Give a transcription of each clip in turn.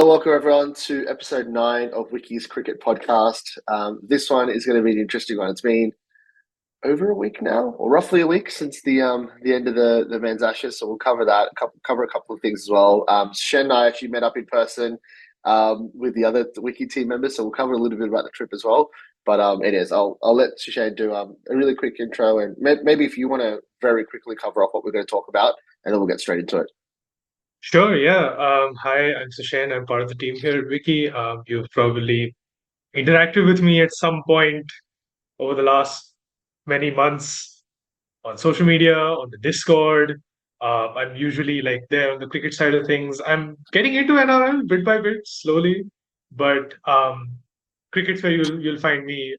Hello, welcome everyone to episode 9 of Wicky's Cricket Podcast. This one is going to be an interesting one. It's been over a week now, or roughly a week since the end of the men's Ashes, so we'll cover that. Cover a couple of things as well. Shen and I actually met up in person with the other Wicky team members, so we'll cover a little bit about the trip as well. But I'll let Shane do a really quick intro, and maybe if you want to very quickly cover off what we're going to talk about, and then we'll get straight into it. Sure, yeah. Hi, I'm Sushen. I'm part of the team here at Wiki. You've probably interacted with me at some point over the last many months on social media, on the Discord. I'm usually there on the cricket side of things. I'm getting into NRL bit by bit, slowly, but cricket's where you'll find me.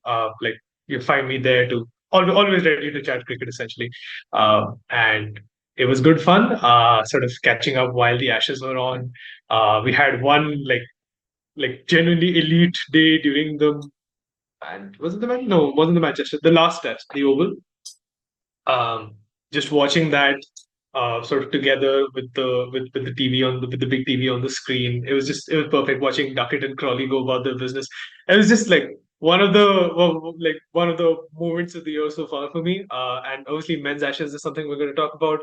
You'll find me there to always ready to chat cricket essentially, and it was good fun. Sort of catching up while the Ashes were on. We had one genuinely elite day during the, and was it the match? No, it wasn't the Manchester. The last test, the Oval. Just watching that sort of together with the TV with the big TV on the screen. It was perfect watching Duckett and Crawley go about their business. It was just one of the moments of the year so far for me. And obviously, men's Ashes is something we're going to talk about.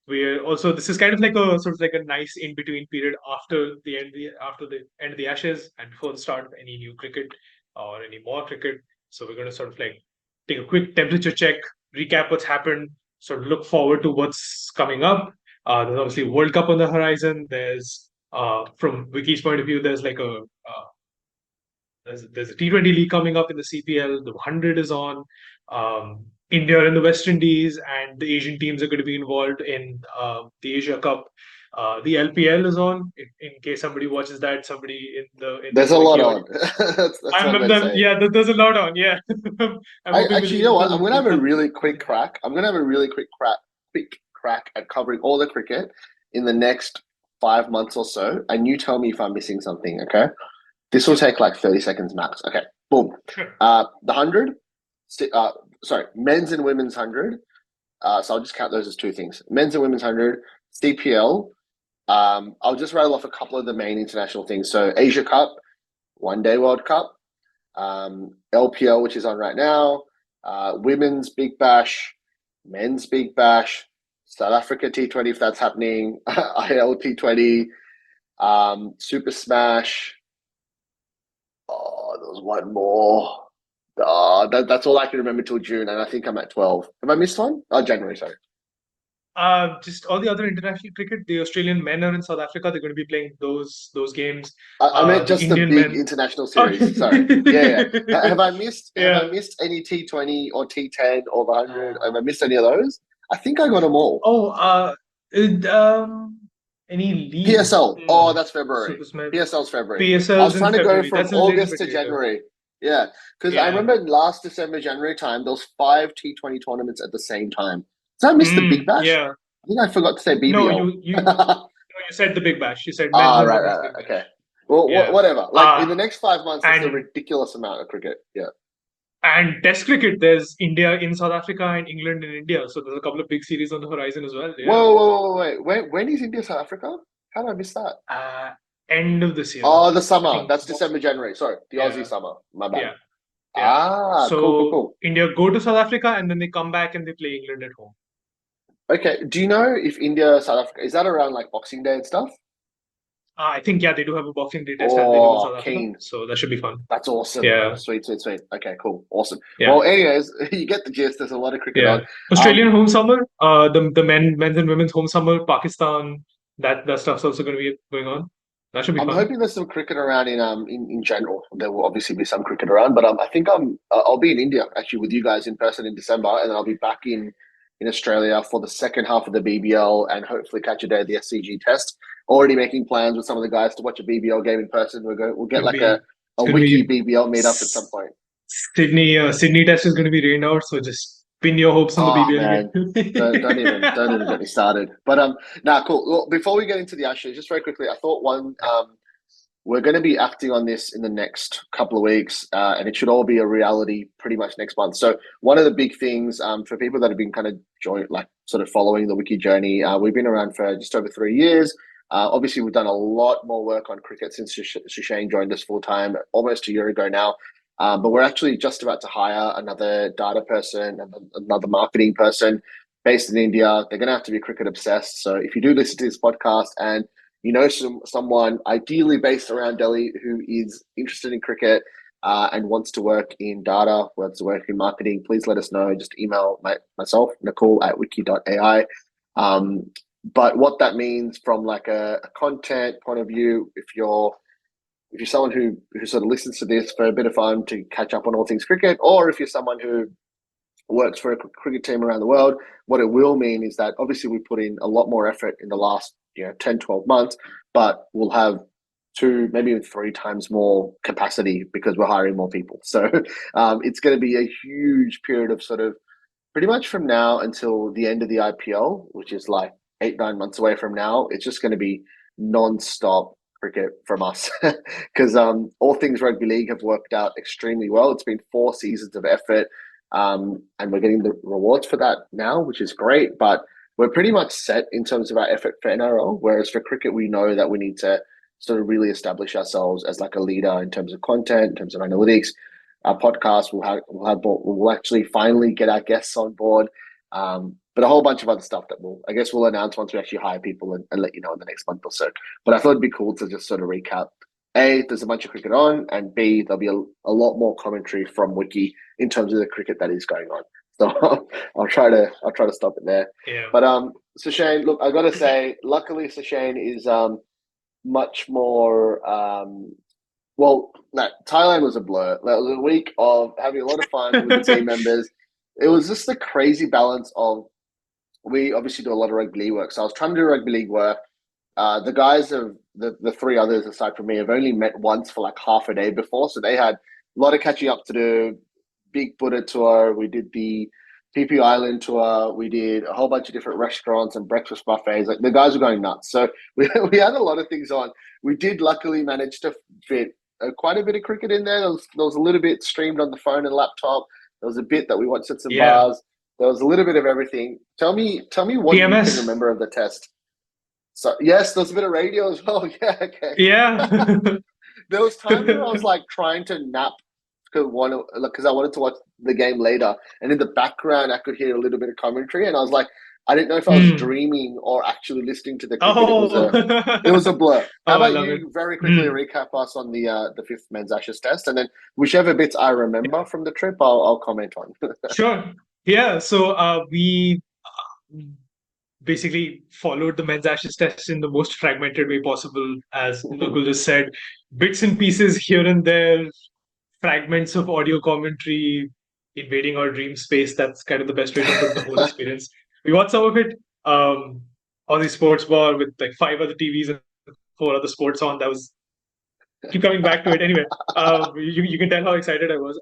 We're also, this is kind of like a sort of like a nice in between period after the end of the Ashes and before the start of any new cricket or any more cricket. So we're going to sort of take a quick temperature check, recap what's happened, sort of look forward to what's coming up. There's obviously World Cup on the horizon. There's from Wiki's point of view, there's there's a T20 league coming up in the CPL. The 100 is on. India and the West Indies and the Asian teams are going to be involved in the Asia Cup. The LPL is on. In case somebody watches that, somebody there's a lot on. that's there's a lot on. Yeah. Actually, you know what? I'm going to have a really quick crack. Quick crack at covering all the cricket in the next 5 months or so, and you tell me if I'm missing something. Okay, this will take like 30 seconds max. Okay, boom. The 100. Men's and women's 100. So I'll just count those as two things. Men's and women's 100, CPL. I'll just rattle off a couple of the main international things. So Asia Cup, ODI World Cup, LPL, which is on right now, women's Big Bash, men's Big Bash, South Africa T20 if that's happening, IL T20, Super Smash. Oh, there was one more. That's all I can remember till June, and I think I'm at 12. Have I missed one? Oh, January, sorry. Just all the other international cricket. The Australian men are in South Africa. They're going to be playing those games. I meant just the big international series. Sorry. Yeah. Have I missed any T20 or T10 or the 100? Have I missed any of those? I think I got them all. Any league? PSL. Oh, that's February. PSL's February. I was trying to go from August to January. Yeah, because I remember last December, January time, there was 5 T20 tournaments at the same time. Did I miss the Big Bash? Yeah. I think I forgot to say BBL. No, you said the Big Bash. You said right. Okay. Well, whatever. In the next 5 months, it's a ridiculous amount of cricket. Yeah. And Test cricket, there's India in South Africa and England in India. So there's a couple of big series on the horizon as well. Yeah. Whoa, wait. When is India South Africa? How did I miss that? End of this year. Oh, the summer. That's December, January. Sorry, the Aussie summer. My bad. Yeah. So cool. India go to South Africa and then they come back and they play England at home. Okay. Do you know if India, South Africa, is that around like Boxing Day and stuff? I think, they do have a Boxing Day test and they do in South Africa. So that should be fun. That's awesome. Yeah. Sweet. Okay, cool. Awesome. Yeah. Well, anyways, you get the gist. There's a lot of cricket on. Australian home summer, the men's and women's home summer, Pakistan, that stuff's also going to be going on. That should be fun. I'm hoping there's some cricket around in general. There will obviously be some cricket around, but I think I'll be in India actually with you guys in person in December, and then I'll be back in Australia for the second half of the BBL and hopefully catch a day of the SCG test. Already making plans with some of the guys to watch a BBL game in person. We'll get a Wiki BBL meet up at some point. Sydney test is going to be rained out, so just pin your hopes on the BBL. don't even get me started. But cool. Well, before we get into the Ashes, just very quickly, I thought we're going to be acting on this in the next couple of weeks, and it should all be a reality pretty much next month. So one of the big things for people that have been kind of sort of following the Wiki journey, we've been around for just over 3 years. Obviously, we've done a lot more work on cricket since Sushane joined us full time almost a year ago now. But we're actually just about to hire another data person and another marketing person based in India. They're going to have to be cricket obsessed. So if you do listen to this podcast and you know someone ideally based around Delhi who is interested in cricket and wants to work in data, wants to work in marketing, please let us know. Just email myself, Nicole at wiki.ai. But what that means from like a content point of view, if you're someone who sort of listens to this for a bit of fun to catch up on all things cricket, or if you're someone who works for a cricket team around the world, what it will mean is that obviously we put in a lot more effort in the last 10, 12 months, but we'll have two, maybe even three times more capacity because we're hiring more people. So it's going to be a huge period of sort of pretty much from now until the end of the IPL, which is like 8, 9 months away from now. It's just going to be non-stop cricket from us because all things rugby league have worked out extremely well. It's been 4 seasons of effort, and we're getting the rewards for that now, which is great. But we're pretty much set in terms of our effort for NRL. Whereas for cricket, we know that we need to sort of really establish ourselves as like a leader in terms of content, in terms of analytics. Our podcast we'll actually finally get our guests on board, but a whole bunch of other stuff that we'll announce once we actually hire people and let you know in the next month or so. But I thought it'd be cool to just sort of recap. A, there's a bunch of cricket on, and B, there'll be a lot more commentary from Wicky in terms of the cricket that is going on. So I'll try to stop it there. Yeah. But Sushane, look, I got to say, luckily Sushane is much more. Well, Thailand was a blur. That was a week of having a lot of fun with the team members. It was just the crazy balance of, we obviously do a lot of rugby league work. So I was trying to do rugby league work. The guys of the three others aside from me have only met once for like half a day before. So they had a lot of catching up to do. Big Buddha tour. We did the PP Island tour. We did a whole bunch of different restaurants and breakfast buffets. Like the guys were going nuts. So we had a lot of things on. We did luckily manage to fit quite a bit of cricket in there. There was a little bit streamed on the phone and laptop. There was a bit that we watched at some bars. There was a little bit of everything. Tell me what PMS. you can remember of the test. So yes, there was a bit of radio as well. Yeah, okay. Yeah. There was times where I was like trying to nap because I wanted to watch the game later, and in the background I could hear a little bit of commentary, and I was like, I didn't know if I was dreaming or actually listening to the cricket. It was a blur. How about you very quickly recap us on the fifth men's Ashes test, and then whichever bits I remember from the trip, I'll comment on. Sure. Yeah. So we basically followed the men's Ashes test in the most fragmented way possible, as Nakul just said. Bits and pieces here and there, fragments of audio commentary, invading our dream space. That's kind of the best way to put the whole experience. We watched some of it on the sports bar with like 5 other TVs and 4 other sports on. That was, keep coming back to it. Anyway, you can tell how excited I was.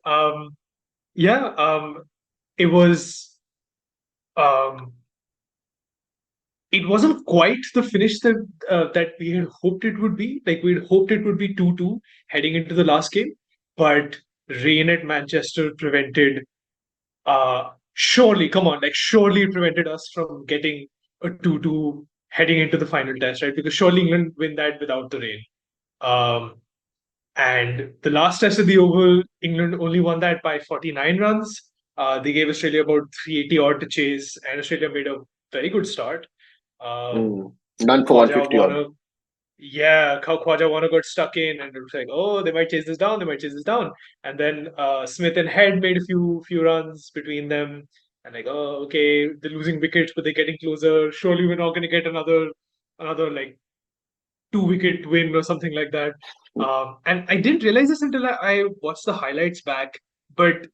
It was. It wasn't quite the finish that we had hoped it would be. Like we had hoped it would be 2-2 heading into the last game, but rain at Manchester prevented. Surely it prevented us from getting a 2-2 heading into the final test, right? Because surely England win that without the rain. And the last test of the Oval, England only won that by 49 runs. They gave Australia about 380 odd to chase, and Australia made a very good start. None for 150 odd. Yeah, Khwaja Warner got stuck in, and it was like, oh, they might chase this down. And then Smith and Head made a few runs between them, and like, oh, okay, they're losing wickets, but they're getting closer. Surely we're not going to get another like 2-wicket win or something like that. And I didn't realize this until I watched the highlights back, but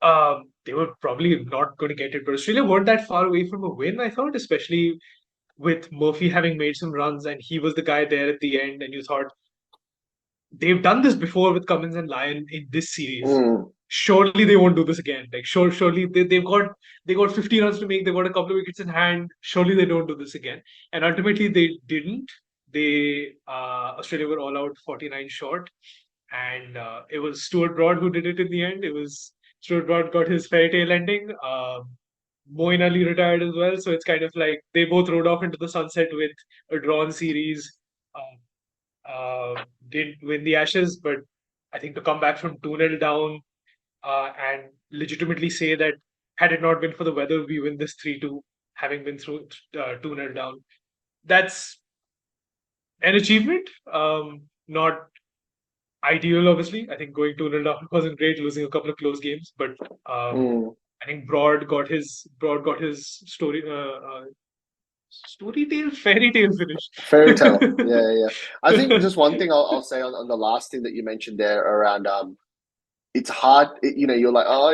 they were probably not going to get it. But Australia weren't that far away from a win, I thought, especially with Murphy having made some runs and he was the guy there at the end, and you thought they've done this before with Cummins and Lyon in this series. Surely they won't do this again. Like surely they got 50 runs to make. They got a couple of wickets in hand. Surely they don't do this again. And ultimately they didn't. Australia were all out 49 short, and it was Stuart Broad who did it in the end. It was Stuart Broad got his fairy tale ending. Moeen Ali retired as well. So it's kind of like they both rode off into the sunset with a drawn series. Um, didn't win the Ashes, but I think to come back from 2-0 down and legitimately say that had it not been for the weather, we win this 3-2, having been through 2-0 down. That's an achievement. Not ideal, obviously. I think going 2-0 down wasn't great, losing a couple of close games, but Mm. I think Broad got his story tale, fairy tale finish. Fairy tale. Yeah, yeah, yeah. I think just one thing I'll say on the last thing that you mentioned there around it's hard. You're like, oh,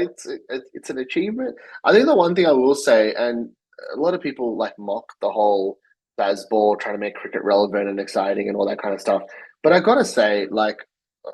it's an achievement. I think the one thing I will say, and a lot of people like mock the whole Bazball trying to make cricket relevant and exciting and all that kind of stuff. But I gotta say, like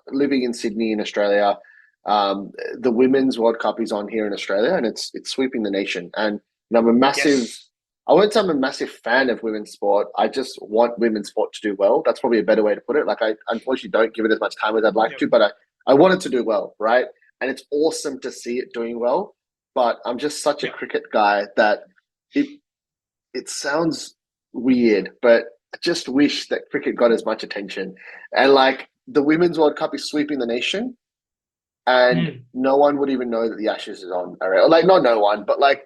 living in Sydney in Australia, um, the Women's World Cup is on here in Australia, and it's sweeping the nation. And I'm a massive. Yes. I won't say I'm a massive fan of women's sport. I just want women's sport to do well. That's probably a better way to put it. Like I unfortunately don't give it as much time as I'd like Yep. to, but I want it to do well, right? And it's awesome to see it doing well. But I'm just such a Yeah. cricket guy that it it sounds weird, but I just wish that cricket got as much attention. And like the Women's World Cup is sweeping the nation, and Mm. no one would even know that the Ashes is on. Or like not no one, but like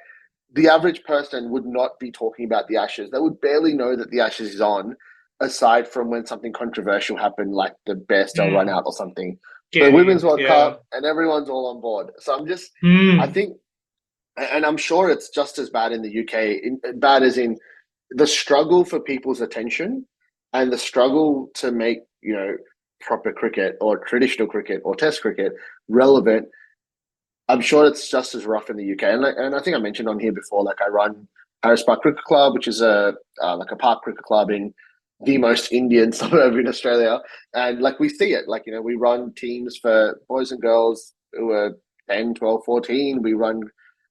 the average person would not be talking about the Ashes. They would barely know that the Ashes is on, aside from when something controversial happened, like the Bairstow run Mm. out or something. The Women's Carey. World Yeah. Cup, and everyone's all on board. So I Mm. think, and I'm sure it's just as bad in the UK, bad as in the struggle for people's attention and the struggle to make, proper cricket or traditional cricket or test cricket relevant. I'm sure it's just as rough in the UK. And I think I mentioned on here before, like I run Harris Park Cricket Club, which is a like a park cricket club in the most Indian suburb in Australia. And like we see it, like, we run teams for boys and girls who are 10, 12, 14.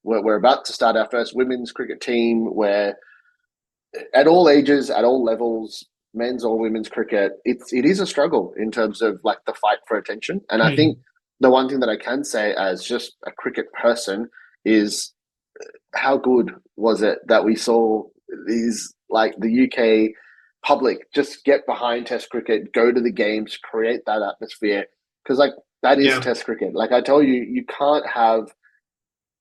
We're about to start our first women's cricket team where at all ages, at all levels, men's or women's cricket, it is a struggle in terms of like the fight for attention. And I think Mm. the one thing that I can say as just a cricket person is how good was it that we saw these like the UK public just get behind Test cricket, go to the games, create that atmosphere because like that is Yeah. Test cricket. Like I tell you, you can't have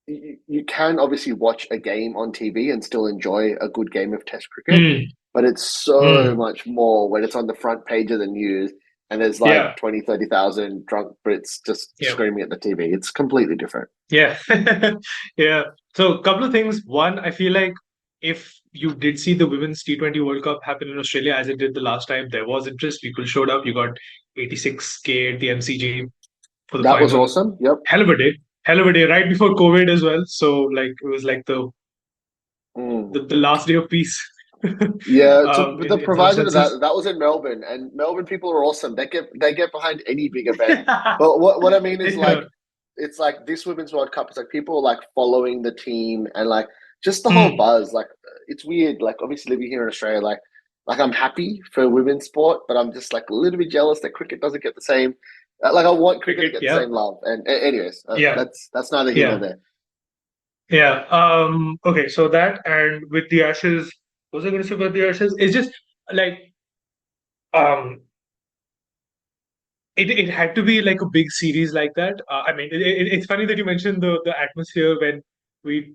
you can obviously watch a game on TV and still enjoy a good game of Test cricket, Mm. but it's so Mm. much more when it's on the front page of the news and there's like Yeah. 20, 30,000 drunk Brits just Yeah. screaming at the TV. It's completely different. Yeah. Yeah. So a couple of things. One, I feel like if you did see the Women's T20 World Cup happen in Australia as it did the last time, there was interest. People showed up. You got 86K at the MCG for the That was final. awesome. Yep. Hell of a day. Hell of a day, right before COVID as well. So like it was like the Mm. the, the last day of peace Yeah, in, the in some proviso to senses. that was in Melbourne, and Melbourne people are awesome. They get behind any big event. But what I mean is like Yeah. it's like this Women's World Cup. It's like people are like following the team and like just the whole Mm. buzz. Like it's weird. Like obviously living here in Australia, like I'm happy for women's sport, but I'm just like a little bit jealous that cricket doesn't get the same. Like I want cricket to Cricket. get the Yeah. same love. And anyways, Yeah. that's neither here nor Yeah. there. Yeah. Okay. So that and with the Ashes, what was I going to say about the Ashes? It's just like um, it had to be like a big series like that. I mean, it's funny that you mentioned the atmosphere when we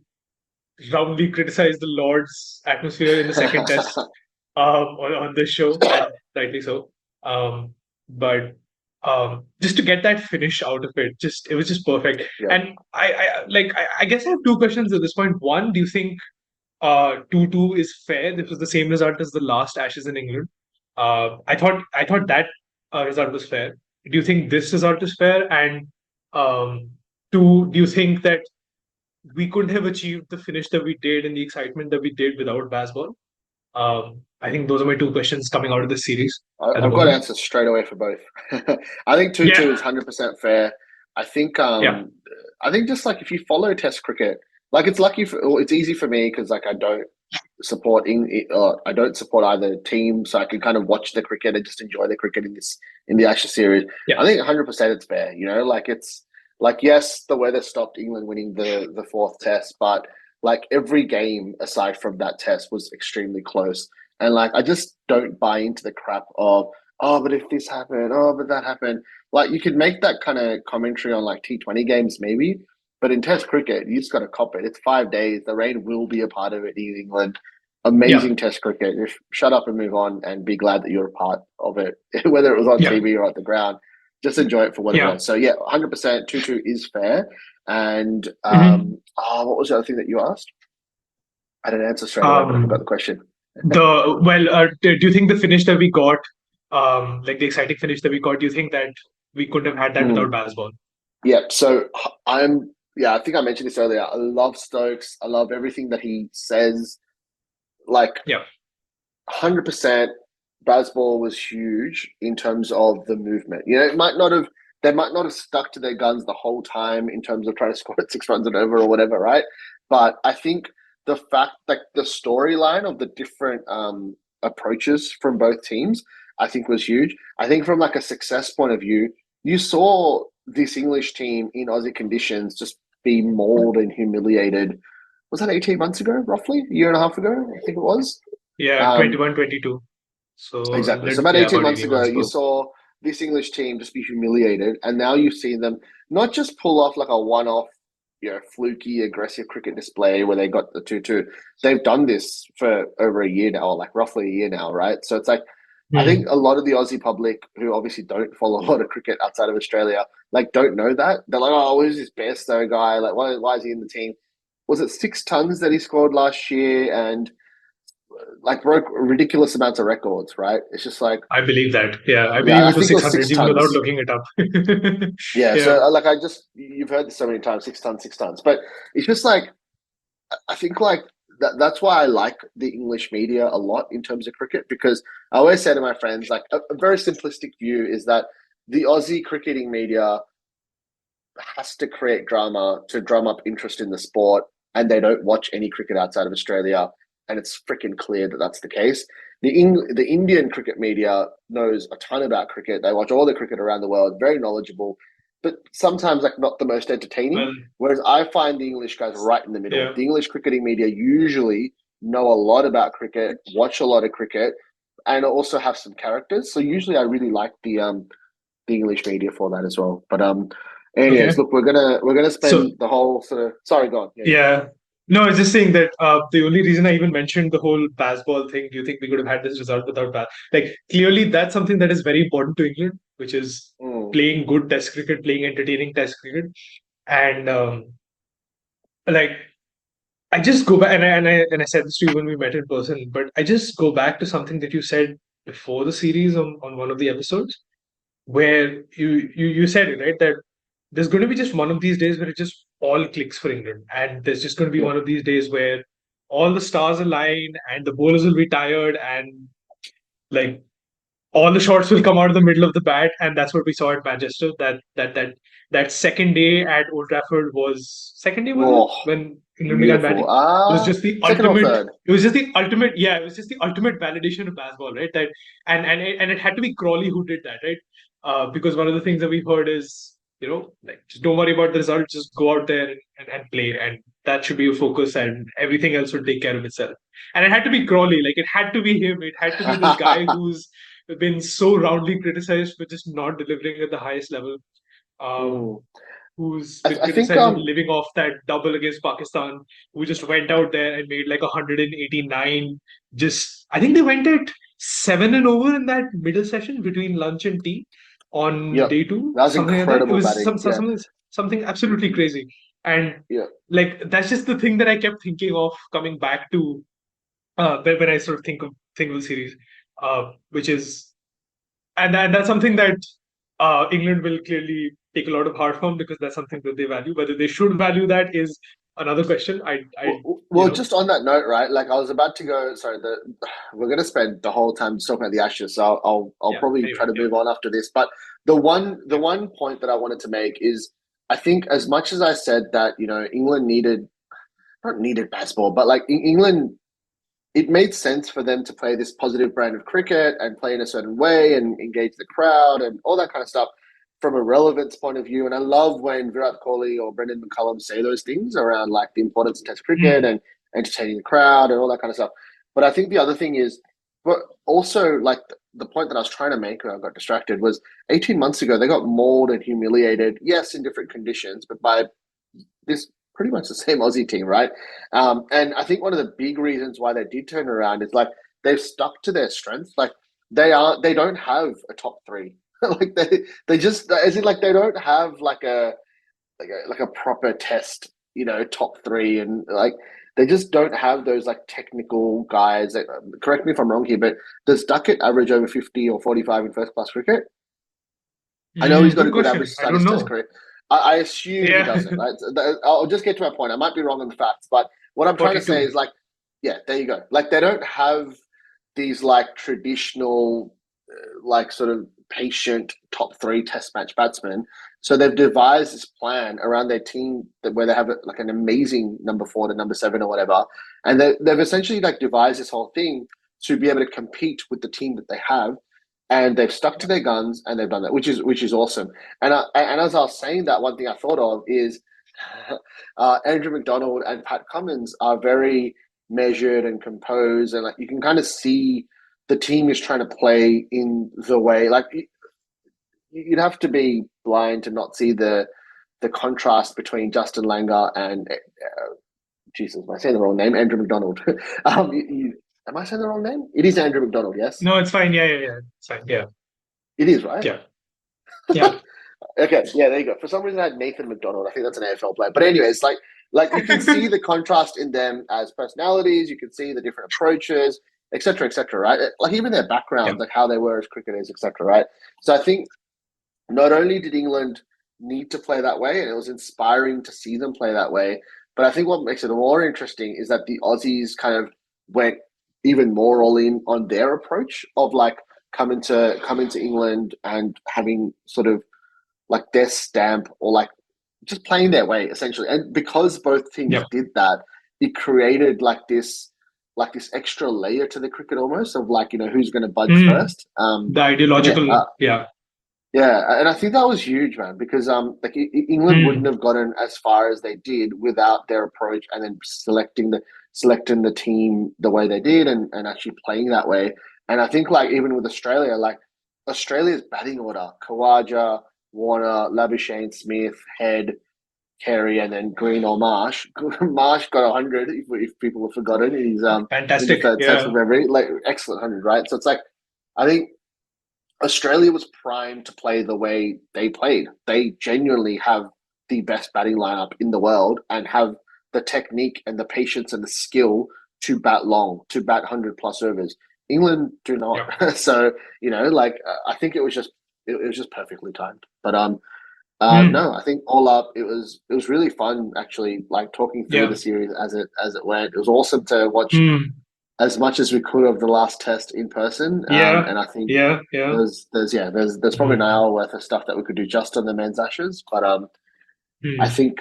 roundly criticized the Lord's atmosphere in the second test on this show, and rightly so. Um, but just to get that finish out of it, just it was just perfect. Yeah. And I guess I have two questions at this point. One, do you think 2-2 is fair? This was the same result as the last Ashes in England. I thought that result was fair. Do you think this result is fair? And um, two, do you think that we couldn't have achieved the finish that we did and the excitement that we did without Bazball? I think those are my two questions coming out of this series at the I've got moment. answers straight away for both. I think 2-2 is Yeah, 100% fair. I think yeah, I think just like if you follow Test cricket, like it's easy for me because like I don't support either team, so I can kind of watch the cricket and just enjoy the cricket in the Ashes series. yeah, I think 100% it's fair. Like it's like yes, the weather stopped England winning the fourth Test, but like every game aside from that test was extremely close. And like I just don't buy into the crap of, oh, but if this happened, oh, but that happened. Like you could make that kind of commentary on like T20 games maybe, but in Test cricket, you just got to cop it. It's 5 days. The rain will be a part of it in England. Yeah, Amazing Test cricket. Just shut up and move on, and be glad that you're a part of it, whether it was on yeah, TV or at the ground. Just enjoy it for what it yeah. was. So yeah, 100% 2-2 is fair. And Mhm. what was the other thing that you asked? I didn't answer straight away, but I forgot the Um, question. do you think the finish that we got, like the exciting finish that we got, do you think that we couldn't have had that without Mm. Bazball? Yeah, so yeah, I think I mentioned this earlier. I love Stokes. I love everything that he says. Like Yeah, 100%, Bazball was huge in terms of the movement. You know, they might not have stuck to their guns the whole time in terms of trying to score at 6 runs and over or whatever, right? But I think the fact that the storyline of the different approaches from both teams, I think was huge. I think from like a success point of view, you saw this English team in Aussie conditions just be mauled and humiliated. Was that 18 months ago, roughly? A year and a half ago, I think it was. yeah, Um, 21, 22. So, exactly. So about yeah, 18 about months 18 ago, months you ago. saw this English team just be humiliated, and now you've seen them not just pull off like a one-off, fluky, aggressive cricket display where they got the 2-2. They've done this for over a year now, or like roughly a year now, right? So it's like, I think Hmm. a lot of the Aussie public who obviously don't follow a lot of cricket outside of Australia, like don't know that. They're like, oh, who's this Bairstow guy? Like, why is he in the team? Was it 6 tons that he scored last year? And like broke ridiculous amounts of records, right? It's just like, I believe that. Yeah, I yeah, believe I it was think it was six 600 even without tons. looking it up. Yeah, Yeah, so like you've heard this so many times, 6 tons, 6 tons, but it's just like I think like that's why I like the English media a lot in terms of cricket because I always say to my friends like a very simplistic view is that the Aussie cricketing media has to create drama to drum up interest in the sport, and they don't watch any cricket outside of Australia, and it's freaking clear that that's the case. The Indian cricket media knows a ton about cricket. They watch all the cricket around the world, very knowledgeable, but sometimes like not the most entertaining. well, Whereas I find the English guys right in the middle. yeah. The English cricketing media usually know a lot about cricket, watch a lot of cricket, and also have some characters. So usually I really like the English media for that as well. But anyways, Okay. look, we're gonna So, spend the whole sort of sorry, go on. Yeah, yeah. yeah. No, I was just saying that the only reason I even mentioned the whole Bazball thing, do you think we could have had this result without Baz? Like, clearly that's something that is very important to England, which is Mm, playing good test cricket, playing entertaining test cricket. And like, I just go back, and I said this to you when we met in person, but I just go back to something that you said before the series on one of the episodes, where you said it, right? That there's going to be just one of these days where it just all clicks for England. And there's just going to be yeah. one of these days where all the stars align and the bowlers will be tired and like all the shots will come out of the middle of the bat, and that's what we saw at Manchester. That second day at Old Trafford was second day, was it, Oh, when England began beautiful. batting? It was just the Second or ultimate. third? It was just the ultimate. Yeah, it was just the ultimate validation of Bazball, right? That and it had to be Crawley who did that, right? Because one of the things that we've heard is, like, just don't worry about the result, just go out there and play, and that should be your focus, and everything else will take care of itself. And it had to be Crawley, like it had to be him. It had to be this guy who's been so roundly criticized for just not delivering at the highest level. Um, Mm. who's been I think criticized of living off that double against Pakistan, who just went out there and made like 189. Just, I think they went at 7 and over in that middle session between lunch and tea on yep. day two, That was something like that. It incredible was batting. Yeah, something absolutely crazy. And yeah. like that's just the thing that I kept thinking of coming back to when I sort of think of the series, which is and that's something that England will clearly take a lot of heart from because that's something that they value. Whether they should value that is another question. Well, just on that note, right? Like I was about to go. Sorry, we're going to spend the whole time just talking about the Ashes, so I'll Yeah. probably try Anyway, to yeah, move on after this. But the yeah, one point that I wanted to make is, I think as much as I said that England needed not needed baseball, but like England, it made sense for them to play this positive brand of cricket and play in a certain way and engage the crowd and all that kind of stuff. from a relevance point of view. And I love when Virat Kohli or Brendan McCullum say those things around like the importance of Test cricket Mm. and entertaining the crowd and all that kind of stuff. But I think the other thing is, but also like the point that I was trying to make, I got distracted, was 18 months ago they got mauled and humiliated, yes, in different conditions, but by this pretty much the same Aussie team, right? And I think one of the big reasons why they did turn around is like they've stuck to their strengths. Like they don't have a top three. Like they just as in like they don't have like a proper test, top three, and like they just don't have those like technical guys. That, correct me if I'm wrong here, but does Duckett average over 50 or 45 in first class cricket? I know he's got a Good good average question. to I start don't his test know. career. I assume he Yeah. doesn't, right? I'll just get to my point. I might be wrong on the facts, but what I'm trying to say 42. is like, yeah, there you go. Like they don't have these like traditional, like sort of patient top three test match batsmen. So they've devised this plan around their team where they have like an amazing number four to number seven or whatever, and they've essentially like devised this whole thing to be able to compete with the team that they have, and they've stuck to Yeah. their guns and they've done that, which is awesome. And as I was saying that, one thing I thought of is Andrew McDonald and Pat Cummins are very measured and composed, and like you can kind of see the team is trying to play in the way like you'd have to be blind to not see the contrast between Justin Langer and Jesus, am I saying the wrong name? Andrew McDonald. Am I saying the wrong name? It is Andrew McDonald. Yes, No, it's fine. Yeah, yeah, yeah. It's fine. Yeah. it is, right? Yeah. Yeah. Okay, yeah, there you go. For some reason, I had Nathan McDonald. I think that's an AFL player. But anyways, like you can see the contrast in them as personalities. You can see the different approaches, etc., right? Like even their Yeah. backgrounds, like how they were as cricketers, etc., right? So I think not only did England need to play that way, and it was inspiring to see them play that way, but I think what makes it more interesting is that the Aussies kind of went even more all in on their approach of like coming to England and having sort of like their stamp or like just playing their way essentially. And because both teams Yeah. did that, it created like this extra layer to the cricket almost of like who's going to budge Mm. first. The And yeah, ideological. Yeah. yeah, and I think that was huge, man, because like England wouldn't Mm. have gotten as far as they did without their approach and then selecting the team the way they did and actually playing that way. And I think like even with Australia, like Australia's batting order: Kawaja, Warner, Labuschagne, Smith, Head, Carey, and then Green or Marsh. Marsh got 100. If people have forgotten, he's I think the Fantastic. third test Yeah. from memory, like excellent 100, right? So it's like I think Australia was primed to play the way they played. They genuinely have the best batting lineup in the world and have the technique and the patience and the skill to bat long, to bat 100 plus overs. England do not. Yeah. So, I think it was just perfectly timed. But Mm. no, I think all up it was really fun actually like talking through the Yeah. series as it went. It was awesome to watch Mm. as much as we could of the last test in person. Yeah. And I think Yeah. Yeah. there's probably an Mm. hour worth of stuff that we could do just on the men's ashes. But I Mm. think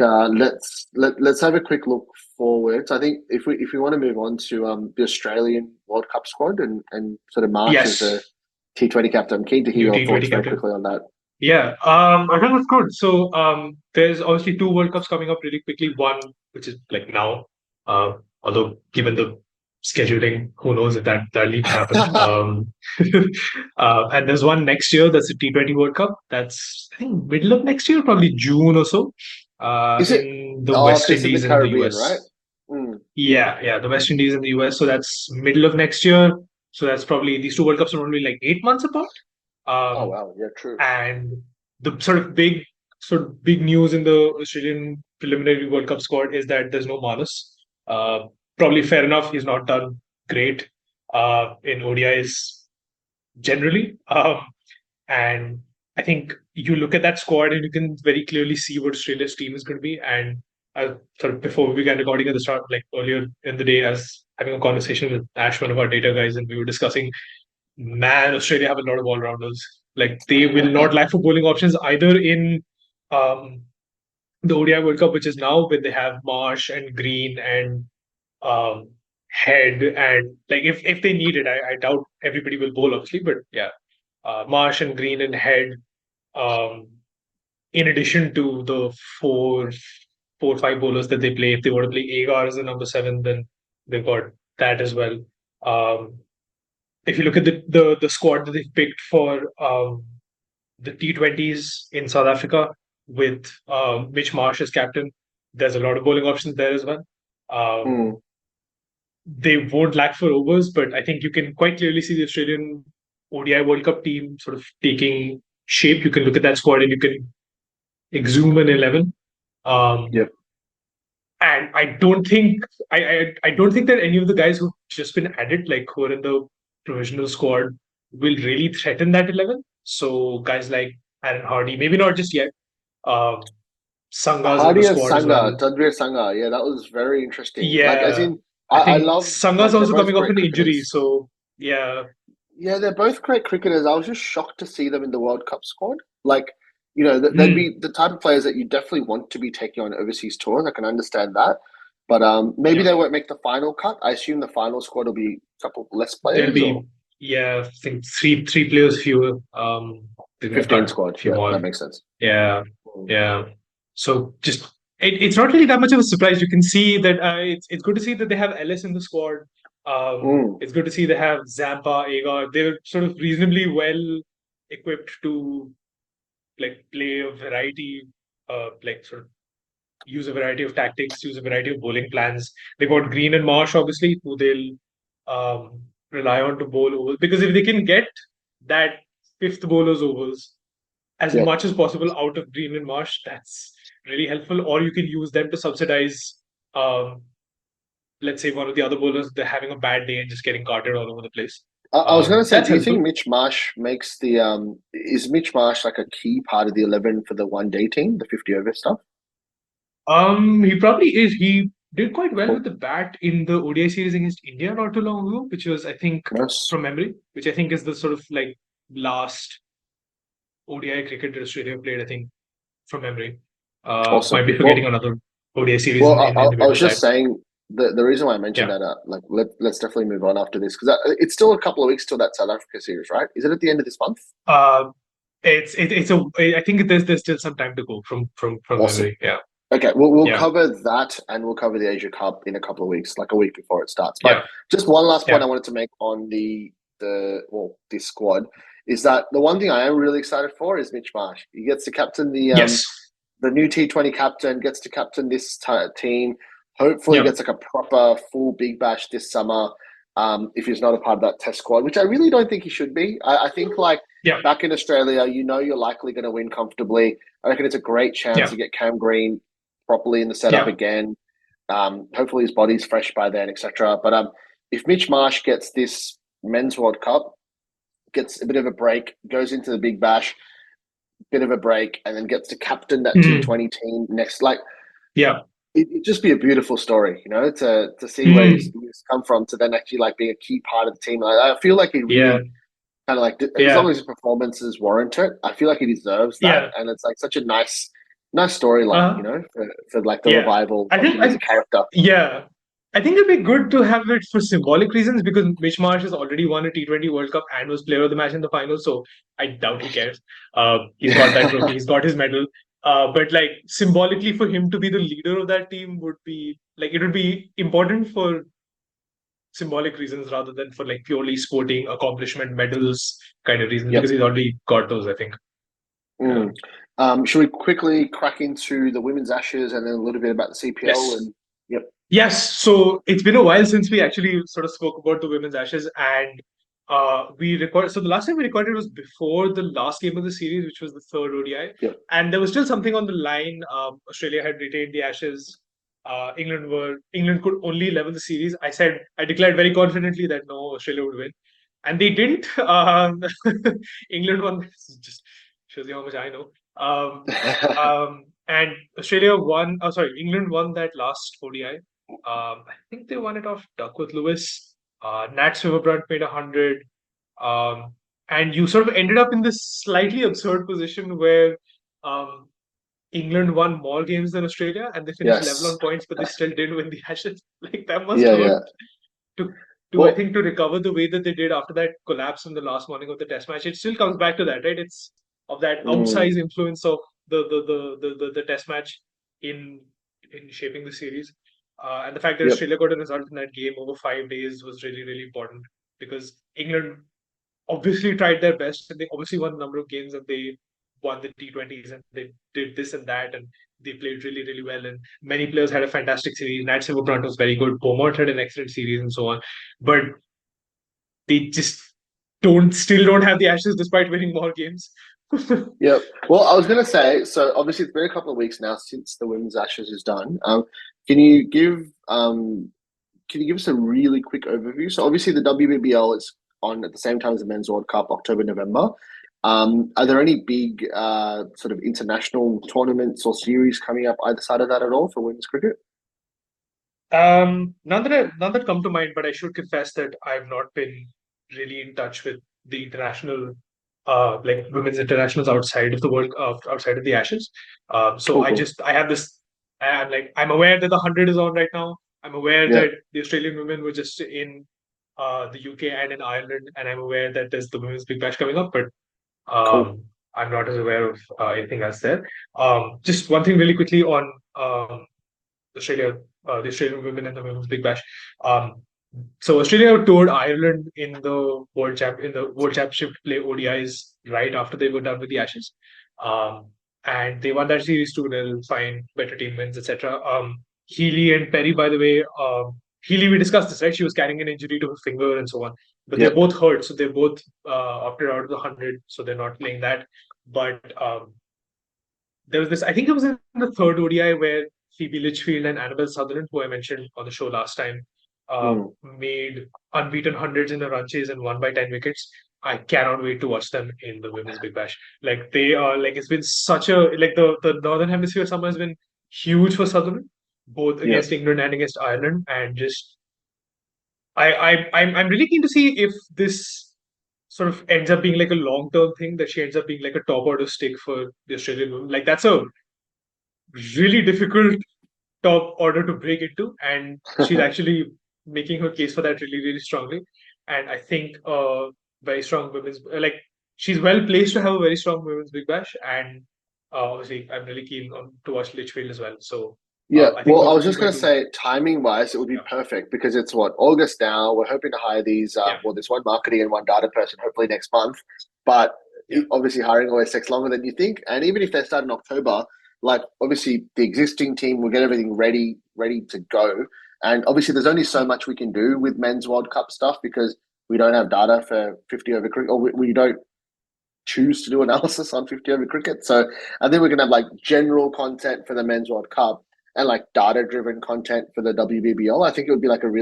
let's have a quick look forward. So I think if we want to move on to the Australian World Cup squad and sort of March as the Yes. T20 captain, I'm keen to hear New your T20 thoughts very captain. quickly on that. Yeah, I think that's good. So, there's obviously two World Cups coming up really quickly. One, which is like now, although given the scheduling, who knows if that even happen. And there's one next year. That's the T20 World Cup. That's I think middle of next year, probably June or so. Is it? In the Oh, West okay, it's in the Indies and the Caribbean, right? US. Mm. Yeah, yeah, the West Indies and the US. So that's middle of next year. So that's probably these two World Cups are only like 8 months apart. Oh Um, wow, yeah, true. and the sort of big news in the Australian preliminary World Cup squad is that there's no Manus. Uh, Probably fair enough. He's not done great in ODIs generally. And I think you look at that squad and you can very clearly see what Australia's team is going to be. And sort of before we began recording at the start, like earlier in the day, I was having a conversation with Ash, one of our data guys, and we were discussing, man, Australia have a lot of all rounders. Like they will not lack for bowling options either in um, the ODI World Cup, which is now when they have Marsh and Green and um, Head, and like if they need it, I doubt everybody will bowl obviously, but yeah, Marsh and Green and Head. Um, in addition to the four or five bowlers that they play. If they want to play Agar as the number 7, then they've got that as well. If you look at the squad that they've picked for the T20s in South Africa with Mitch Marsh as captain, there's a lot of bowling options there as well. They won't lack for overs, but I think you can quite clearly see the Australian ODI World Cup team sort of taking shape. You can look at that squad and you can exhume an 11. Yep. And I don't think that any of the guys who've just been added, like who are in the provisional squad, will really threaten that 11. So guys like Aaron Hardy, maybe not just yet. Sanga's in the Hardy and squad as well. Sangha, Tadbir Sangha. Yeah, that was very interesting. Yeah, Like, as in, I I think love Sanga's like they're also both coming off great an injury, cricketers. so yeah. Yeah, they're both great cricketers. I was just shocked to see them in the World Cup squad. Like, you know, they'd be the type of players that you definitely want to be taking on overseas tours. I can understand that. But maybe they won't make the final cut. I assume the final squad will be a couple less There'll players, or be I think three players fewer. They're gonna 15 cut a squad. few Yeah, more. that makes sense. Yeah. So just it's not really that much of a surprise. You can see that it's good to see that they have Ellis in the squad. It's good to see they have Zampa, Agar. They're sort of reasonably well equipped to like play a variety, like sort of use a variety of tactics, use a variety of bowling plans. They got Green and Marsh, obviously, who they'll rely on to bowl overs. Because if they can get that fifth bowler's overs as much as possible out of Green and Marsh, that's really helpful. Or you can use them to subsidize, let's say, one of the other bowlers, they're having a bad day and just getting carted all over the place. I was going to say, That's do you helpful. think Mitch Marsh makes the is Mitch Marsh like a key part of the 11 for the one day team, the 50 over stuff? He probably is. He did quite well with the bat in the ODI series against India not too long ago, which was, I think, Yes. from memory, which I think is the sort of like last ODI cricket that Australia played, I think, from memory. Awesome. Might be forgetting another ODI series Well, in the I was middle just side. saying the reason why I mentioned Yeah. that, like, let's definitely move on after this because it's still a couple of weeks till that South Africa series, right? Is it at the end of this month? I think there's still some time to go from Awesome. memory. Yeah. Okay, we'll cover that and we'll cover the Asia Cup in a couple of weeks, like a week before it starts. But just one last point I wanted to make on this squad is that the one thing I am really excited for is Mitch Marsh. He gets to captain the new T20 captain, gets to captain this team. Hopefully, gets like a proper full Big Bash this summer. If he's not a part of that Test squad, which I really don't think he should be. I think back in Australia, you're likely going to win comfortably. I reckon it's a great chance to get Cam Green properly in the setup again. Hopefully his body's fresh by then, etc. But if Mitch Marsh gets this Men's World Cup, gets a bit of a break, goes into the Big Bash, bit of a break, and then gets to captain that T20 team next, it'd just be a beautiful story, to see where he's come from to then actually like being a key part of the team. I feel like he really kind of like, as long as his performances warrant it, I feel like he deserves that, and it's like such a nice storyline, for like the revival of him as a character. Yeah. I think it'd be good to have it for symbolic reasons because Mitch Marsh has already won a T20 World Cup and was player of the match in the final, so I doubt he cares. He's got that trophy, he's got his medal. But like symbolically for him to be the leader of that team would be like it would be important for symbolic reasons rather than for like purely sporting accomplishment medals kind of reasons because he's already got those, I think. Should we quickly crack into the women's Ashes and then a little bit about the CPL? Yes. So it's been a while since we actually sort of spoke about the women's Ashes, and we recorded. So the last time we recorded was before the last game of the series, which was the third ODI, and there was still something on the line. Australia had retained the Ashes. England could only level the series. I declared very confidently that no, Australia would win, and they didn't. England won. Just shows you how much I know. And Australia won. Oh, sorry, England won that last ODI. I think they won it off Duckworth Lewis. Nat Silverbrunt made 100. And you sort of ended up in this slightly absurd position where England won more games than Australia, and they finished level on points, but they still didn't win the Ashes. Like that must hurt I think to recover the way that they did after that collapse in the last morning of the Test match. It still comes back to that, right? It's of that outsized influence of the test match in shaping the series. And the fact that Yep. Australia got a result in that game over 5 days was really, really important because England obviously tried their best and they obviously won a number of games and they won the T20s and they did this and that and they played really, really well. And many players had a fantastic series. Nat Silverbrant was very good. Beaumont had an excellent series and so on. But they just still don't have the Ashes despite winning more games. Yep. Well, I was going to say, so obviously it's been a couple of weeks now since the Women's Ashes is done. Can you give can you give us a really quick overview? So obviously the WBBL is on at the same time as the Men's World Cup, October, November. Are there any big sort of international tournaments or series coming up either side of that at all for women's cricket? None that come to mind, but I should confess that I've not been really in touch with the international, like women's internationals outside of the outside of the Ashes. So Cool, cool. I have this. I'm aware that the 100 is on right now. I'm aware Yeah, that the Australian women were just in the UK and in Ireland, and I'm aware that there's the Women's Big Bash coming up, but cool. I'm not as aware of anything else there. Just one thing really quickly on Australia, the Australian women and the Women's Big Bash. So Australia toured Ireland in the World Championship to play ODIs right after they were done with the Ashes. And they won that series 2-0, fine, better team wins, etc. Healy and Perry, by the way, Healy, we discussed this, right? She was carrying an injury to her finger and so on. But they're Yep. both hurt, so they both opted out of the 100, so they're not playing that. But there was this, I think it was in the third ODI where Phoebe Litchfield and Annabel Sutherland, who I mentioned on the show last time, Mm. made unbeaten hundreds in a run chase and won by 10 wickets. I cannot wait to watch them in the Women's Big Bash. Like they are, like it's been such a like the Northern Hemisphere summer has been huge for Sutherland, both Yep. against England and against Ireland, and just I'm really keen to see if this sort of ends up being like a long term thing that she ends up being like a top order stick for the Australian women. Like that's a really difficult top order to break into, and she's actually making her case for that really, really strongly. And I think very strong women's like she's well placed to have a very strong women's big bash, and obviously I'm really keen on to watch Litchfield as well. So Yeah, I think well, I those was would be just my going to two. say, timing wise, it would be Yeah, perfect because it's what August now. We're hoping to hire these, yeah, well, this one marketing and one data person, hopefully next month. But yeah, obviously, hiring always takes longer than you think. And even if they start in October, like obviously the existing team will get everything ready to go. And obviously, there's only so much we can do with men's World Cup stuff because we don't have data for 50 over cricket, or we don't choose to do analysis on 50 over cricket. So I think we're going to have like general content for the Men's World Cup and like data driven content for the WBBL. I think it would be like a yeah,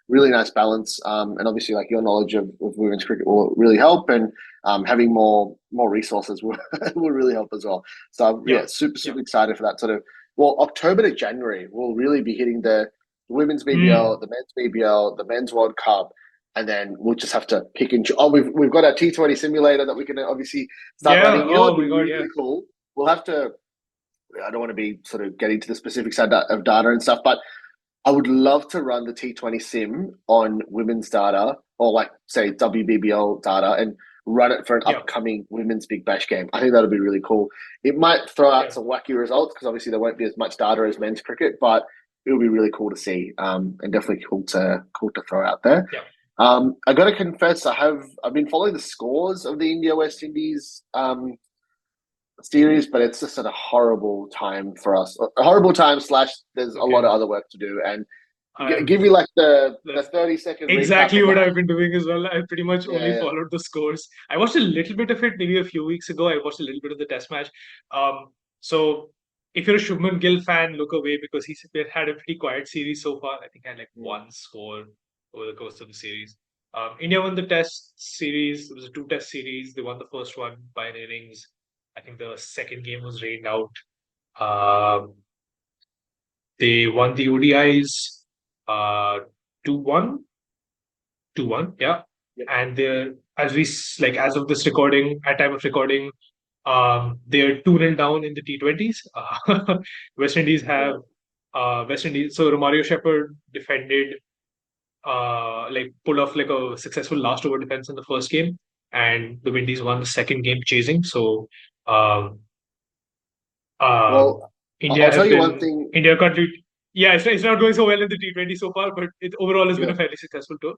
really nice balance. And obviously, like your knowledge of women's cricket will really help, and having more resources will will really help as well. So yeah, yeah, super yeah. super excited for that sort of. Well, October to January, we'll really be hitting the women's BBL, Mm, the men's BBL, the men's World Cup, and then we'll just have to pick and choose. Oh, we've got our T20 simulator that we can obviously start yeah. running. You know Oh what'd my be God, yeah. really cool? We'll have to. I don't want to be sort of getting to the specifics of data and stuff, but I would love to run the T20 sim on women's data or like say WBBL data and run it for an Yeah, upcoming women's Big Bash game. I think that'll be really cool. It might throw out yeah, some wacky results because obviously there won't be as much data as men's cricket, but it'll be really cool to see and definitely cool to throw out there. yeah. I got to confess, I've been following the scores of the India West Indies series, but it's just at a horrible time for us. A horrible time slash. There's a lot Okay. of other work to do, and I've give me like the That's 30-second recap exactly of what like I've been doing as well. I pretty much only yeah followed the scores. I watched a little bit of it maybe a few weeks ago. I watched a little bit of the test match. So if you're a Shubman Gill fan, look away because he's had a pretty quiet series so far. I think I had like mm, one score over the course of the series. India won the test series. It was a two-test series. They won the first one by an innings. I think the second game was rained out. Um, they won the ODIs 2-1. 2-1, yeah. yep, And they're as of this recording, at time of recording, they're 2-0 down in the T20s. West Indies have yeah. West Indies. So Romario Shepherd defended, like pulled off like a successful last over defense in the first game, and the Windies won the second game chasing. So um, Um, Well, India I'll has tell you one been thing. India country. Yeah, it's not going so well in the T20 so far, but it overall has been Yeah. a fairly successful tour.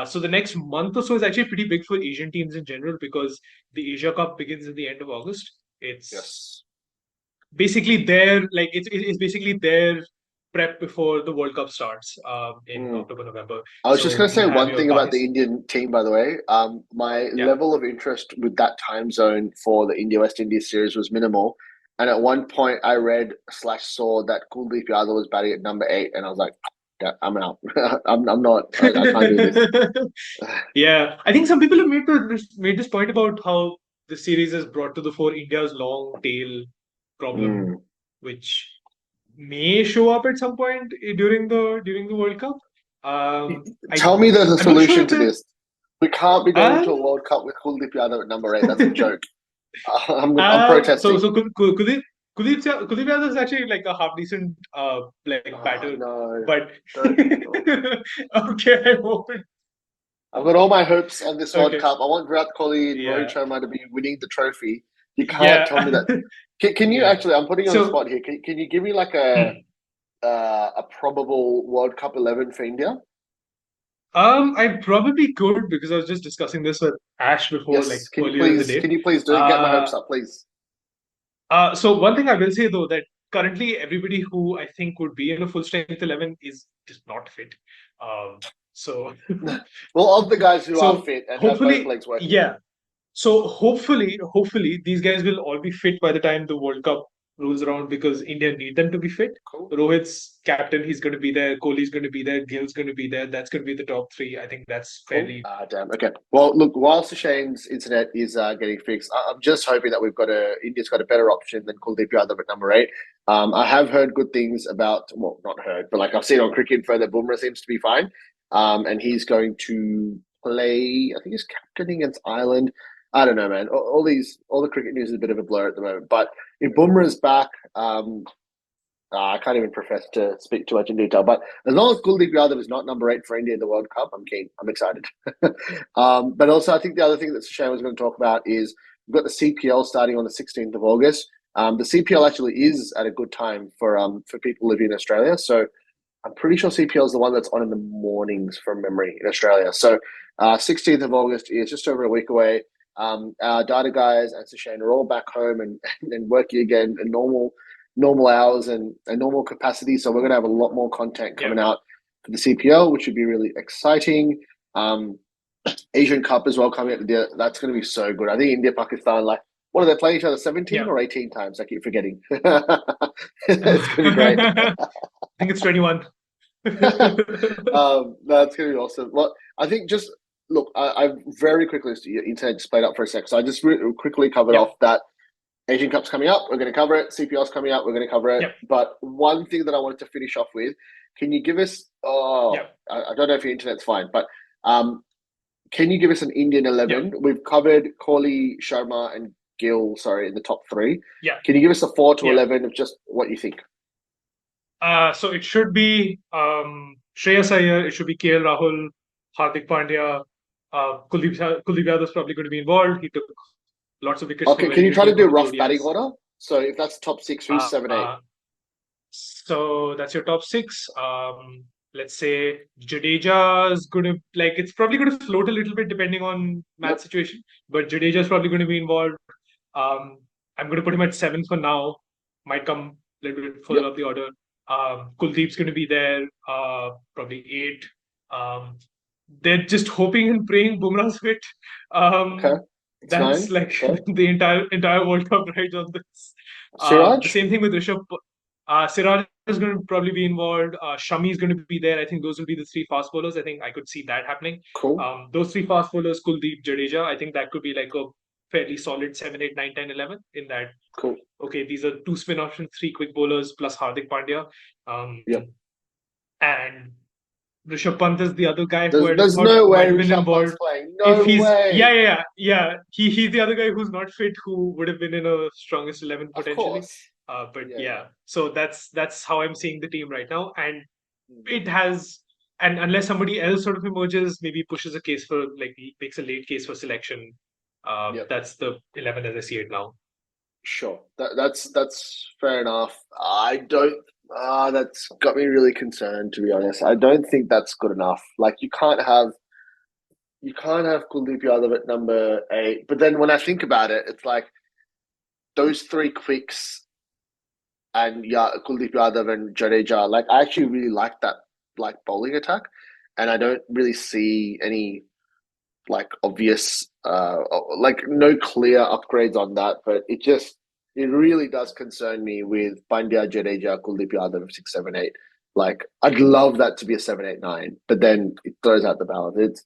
So the next month or so is actually pretty big for Asian teams in general because the Asia Cup begins at the end of August. It's Yes. basically their like it's basically their prep before the World Cup starts in Mm. October, November. I was just So going to you say have one your thing about the Pakistan. Indian team, by the way. My Yeah. level of interest with that time zone for the India West Indies series was minimal. And at one point, I read slash saw that Kuldeep Yadav was batting at number 8, and I was like, "Yeah, I'm out. I'm not. I can't do this." Yeah, I think some people have made this point about how the series has brought to the fore India's long tail problem, Mm. which may show up at some point during the World Cup. Tell me there's a I'm not sure solution if to the this. We can't be going to a um World Cup with Kuldeep Yadav at number 8. That's a joke. I'm so protesting. so Kuldeep Yadav is actually like a half decent like Oh batter, no! but Don't. okay, I won't. I've got all my hopes on this World Okay, Cup. I want Virat Kohli and Rohit yeah, Sharma to be winning the trophy. You can't tell me yeah, that. Can you yeah. actually? I'm putting you on the So. spot here. Can you give me like Hmm. a probable World Cup 11 for India? I probably could because I was just discussing this with Ash before, like Yes. Can you earlier in the please? day. Can you please do it? Get my Uh, hopes up, please. so one thing I will say though that currently everybody who I think would be in a full strength 11 is just not fit. So Well, of the guys who are so fit and have both hopefully, legs working. yeah. So hopefully, these guys will all be fit by the time the World Cup rolls around because India need them to be fit. Cool. Rohit's captain, he's going to be there. Kohli's going to be there. Gill's going to be there. That's going to be the top three. I think that's Cool. fairly. Ah, damn. Okay. Well, look. Whilst Shane's internet is getting fixed, I'm just hoping that India's got a better option than Kuldeep Yadav at number 8. I have heard good things about. Well, not heard, but like I've seen on Cricket Info that Bumrah seems to be fine. And he's going to play. I think he's captaining against Ireland. I don't know, man. All the cricket news is a bit of a blur at the moment. But if Bumrah's back, I can't even profess to speak too much in detail, but as long as Kuldeep Yadav is not number 8 for India in the World Cup, I'm keen. I'm excited. But also, I think the other thing that Sashay was going to talk about is we've got the CPL starting on the 16th of August. The CPL actually is at a good time for people living in Australia. So I'm pretty sure CPL is the one that's on in the mornings from memory in Australia. So 16th of August is just over a week away. Our data guys and Sashay are all back home and working again in normal hours and a normal capacity. So we're going to have a lot more content Yeah. coming out for the CPL, which should be really exciting. Asian Cup as well coming up. That's going to be so good. I think India, Pakistan, like, what are they playing each other 17 Yeah. or 18 times? I keep forgetting. It's going to be great. I think it's 21. That's going to be awesome. Well, I think just look, I very quickly, your internet just played up for a sec. So I just quickly covered Yeah. off that Asian Cup's coming up. We're going to cover it. CPL's coming up. We're going to cover it. Yep. But one thing that I wanted to finish off with, can you give us? Oh, Yep. I don't know if your internet's fine, but can you give us an Indian 11? Yep. We've covered Kohli, Sharma, and Gill. Sorry, in the top 3. Yeah. Can you give us a 4 to Yeah. 11 of just what you think? So it should be Shreyas Iyer, it should be KL Rahul, Hardik Pandya, Kuldeep Yadav is probably going to be involved. He took lots of wickets for Okay, can very you try little to do according to rough batting ODIs. order? So if that's top 6, who's 7, 8? So that's your top 6. Let's say Jadeja is going to it's probably going to float a little bit depending on match Yep. situation, but Jadeja is probably going to be involved. I'm going to put him at 7 for now. Might come a little bit further up the order. Kuldeep's going to be there, probably 8. They're just hoping and praying Bumrah's fit. Okay. It's That's 9. like Okay. the entire World Cup right on this. The Siraj? same thing with Rishabh. Siraj is going to probably be involved. Shami is going to be there. I think those will be the 3 fast bowlers. I think I could see that happening. Cool. Those 3 fast bowlers, Kuldeep, Jadeja, I think that could be like a fairly solid 7, 8, 9, 10, 11 in that. Cool. Okay, these are 2 spin options, 3 quick bowlers plus Hardik Pandya. Yep. And Rishabh Pant is the other guy who I'd have There's thought no way might have been Rishabh Pant's involved. playing. If No he's way. yeah. He's the other guy who's not fit who would have been in a strongest 11 Of potentially. course. But Yeah. so that's how I'm seeing the team right now, and Hmm. it has. And unless somebody else sort of emerges, maybe pushes a case for makes a late case for selection. Yep. That's the 11 as I see it now. Sure, that's fair enough. I don't. That's got me really concerned, to be honest. I don't think that's good enough. Like you can't have Kuldeep Yadav at number 8. But then when I think about it, it's like those three quicks and Kuldeep Yadav and Jadeja. Like I actually really like that like bowling attack, and I don't really see any like obvious like no clear upgrades on that. But it really does concern me with Pandya, Jadeja, Kuldeep Yadav 6, 7, 8. Like I'd love that to be a 7, 8, 9, but then it throws out the balance.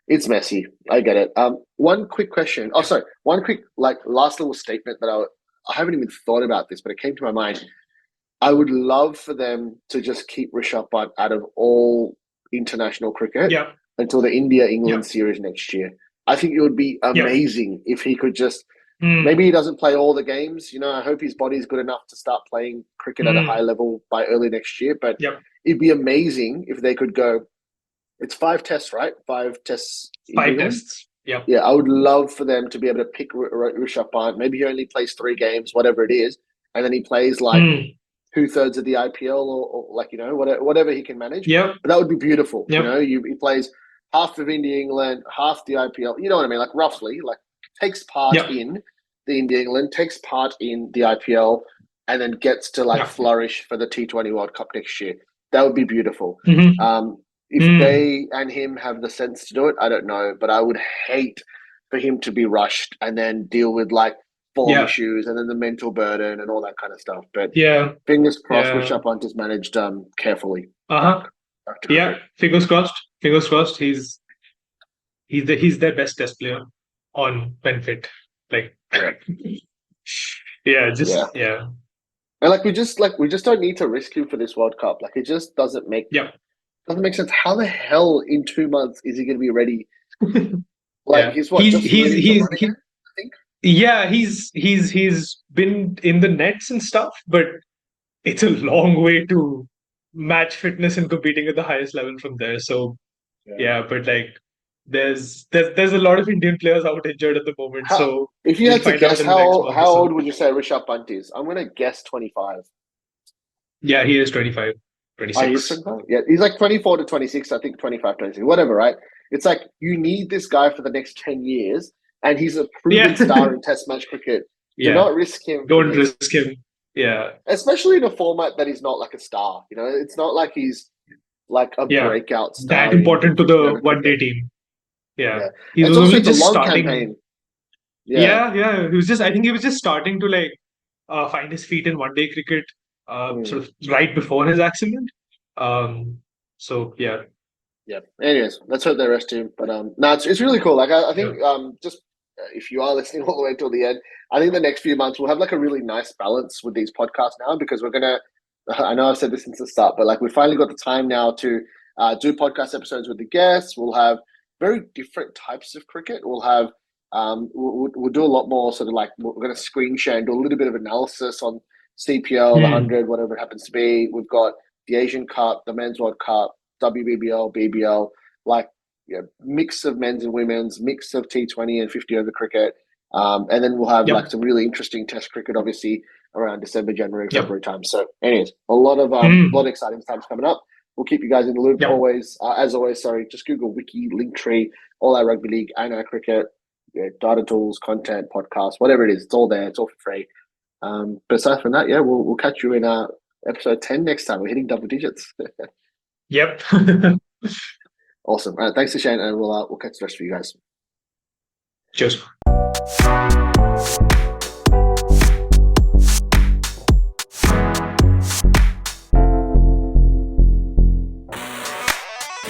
It's messy. I get it. One quick question. Oh, sorry. One quick, like, last little statement that I haven't even thought about this, but it came to my mind. I would love for them to just keep Rishabh Pant out of all international cricket Yeah. until the India-England series next year. I think it would be amazing if he could just. Maybe he doesn't play all the games. I hope his body's good enough to start playing cricket at a high level by early next year. But it'd be amazing if they could go. It's 5 tests, right? 5 tests. 5 tests. Yeah. Yeah, I would love for them to be able to pick Rishabh Pant. Maybe he only plays 3 games, whatever it is, and then he plays like 2/3 of the IPL or like whatever he can manage. Yeah. But that would be beautiful. Yep. He plays half of India England, half the IPL. You know what I mean? Like roughly, like takes part in the India England, takes part in the IPL, and then gets to flourish for the T20 World Cup next year. That would be beautiful. If they and him have the sense to do it, I don't know. But I would hate for him to be rushed and then deal with like form issues and then the mental burden and all that kind of stuff. But fingers crossed, Rishabh Pant is managed carefully. Yeah, fingers crossed. Fingers crossed. He's their best test player on when fit. Like, And we just don't need to risk him for this World Cup. Like, it just doesn't make sense. How the hell in 2 months is he going to be ready? Like he's what? I think. Yeah, he's been in the nets and stuff, but it's a long way to match fitness and competing at the highest level from there. So but like there's a lot of Indian players out injured at the moment. So if you had to guess, how old would you say Rishabh Pant is? I'm going to guess 25. Yeah, he is 25. 26. He is 25? Yeah, he's like 24 to 26, I think 25, 26, whatever, right? It's like you need this guy for the next 10 years, and he's a proven star in Test match cricket. Do not risk him. Don't risk him. Yeah. Especially in a format that he's not like a star. It's not like he's like a breakout star. That important to the one-day team. Yeah. He was only just long starting. Campaign. Yeah. I think he was just starting to like find his feet in one-day cricket sort of right before his accident. So yeah. Yeah. Anyways, let's hope they rest him. But it's really cool. Like I think just if you are listening all the way until the end, I think the next few months we'll have like a really nice balance with these podcasts now, because we're gonna. I know I've said this since the start, but like we finally got the time now to do podcast episodes with the guests. We'll have very different types of cricket. We'll have we'll do a lot more sort of like we're going to screen share and do a little bit of analysis on CPL, the 100, whatever it happens to be. We've got the Asian Cup, the Men's World Cup, WBBL, BBL, like mix of men's and women's, mix of T20 and 50 over cricket. And then we'll have like some really interesting Test cricket, obviously, around December, January, February time. So anyways, a lot of exciting times coming up. We'll keep you guys in the loop always. As always, just Google Wicky, Linktree, all our rugby league and our cricket, data tools, content, podcasts, whatever it is. It's all there. It's all for free. But aside from that, we'll catch you in episode 10 next time. We're hitting double digits. Yep. Awesome. All right, thanks to Shane, and we'll catch the rest of you guys. Cheers.